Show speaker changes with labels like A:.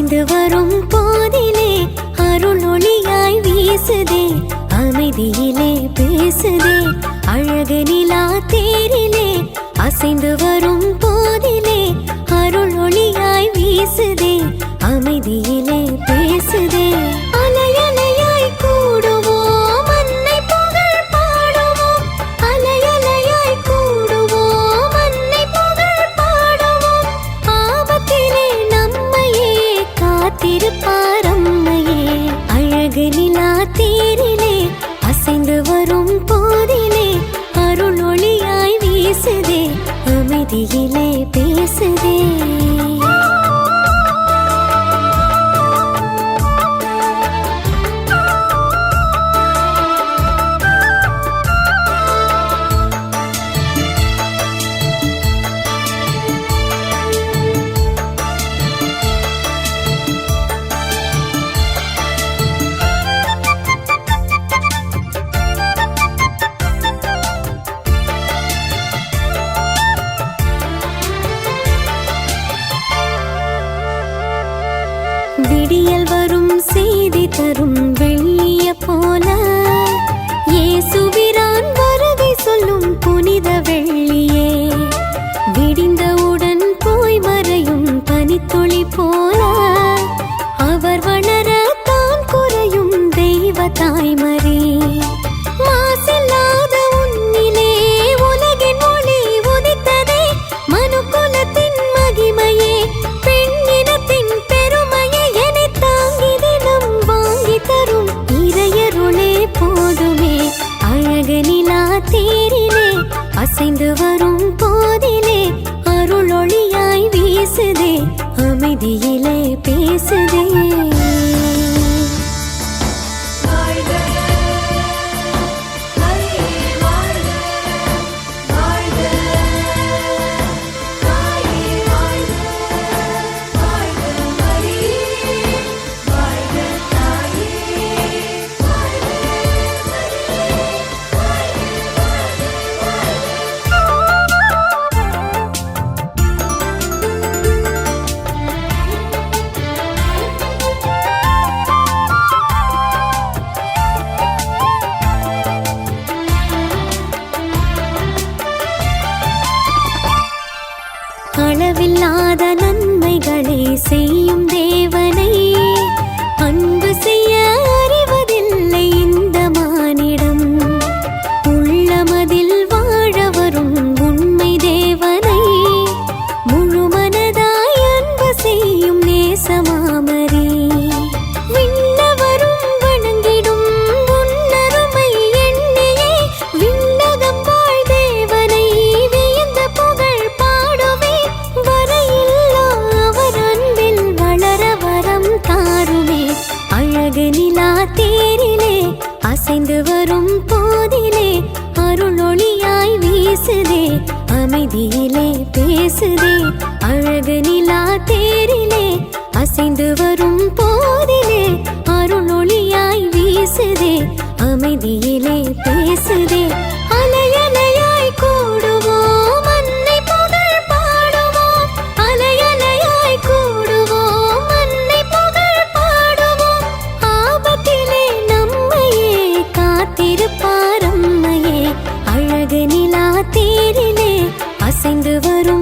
A: அசைந்து வரும் போதிலே அருள் ஒளியாய் வீசுதே, அமைதியிலே பேசுதே அழகு நிலா தேரிலே. அசைந்து வரும் போதிலே அருள் ஒளியாய் வீசுதே, அமைதியிலே பேசுதே. அலையலையாய் கூடுவோம் அன்னை புகழ் பாடுவோம், அலையலையாய் கூடுவோம் அன்னை புகழ் பாடுவோம். ஆபத்திலே நம்மையே காத்திருப்பார் அம்மையே, அழகு நிலா தேரிலே அசைந்து வரும் போதிலே அருள் ஒளியாய் வீசுதே, அமைதியிலே பேசுதே. விடியல் வரும் செய்தி தரும் வெள்ளிய போல, இயேசுபிரான் வருகை சொல்லும் புனித வெள்ளியே. விடிந்தவுடன் போய் மறையும் பனித்துளி போல, அவர் வளர தான் குறையும் தெய்வ தாய்மரே. மாசில்லாத உன்னிலே உலகின் ஒளி உதித்ததே, மனுக்குலத்தின் மகிமையே பெண்ணினத்தின் பெருமையே. என்னை தாங்கி தினம் வாங்கி தரும் இறையருளே போதுமே, அழகு நிலா தேரிலே அசைந்து வரும் போதிலே அருள் ஒளியாய் வீசுதே, அமைதியிலே பேசுதே. அளவில்லாத நன்மைகளை செய்யும் தேவனை அன்பு செய்ய அறிவதில்லை இந்த மானிடம். உள்ளமதில் வாழ வரும் உண்மை தேவனை முழு மனதாய் அன்பு செய்யும் நேசமாமரே. விண்ணவரும் வணங்கிடும் உன்னருமை எண்ணியே, விண்ணகம் வாழ் தேவனை வியந்த புகழ் பாடுவே. வரையில்லா அவர் அன்பில் வளர வரம் தாருமே, அழகு நிலா தேரிலே அசைந்து வரும் போதிலே அருள் ஒளியாய் வீசுதே, அமைதியிலே பேசுதே. அழகு நிலா தேரிலே அசைந்து வரும் போதிலே அருள் ஒளியாய் வீசுதே, அமைதியிலே பேசுதே. அலையலையாய் கூடுவோம் அன்னை புகழ் பாடுவோம், அலையலையாய் கூடுவோம் அன்னை புகழ் பாடுவோம். ஆபத்திலே நம்மையே காத்திருப்பார் அம்மையே, அழகு நிலா தேரிலே அசைந்து வரும்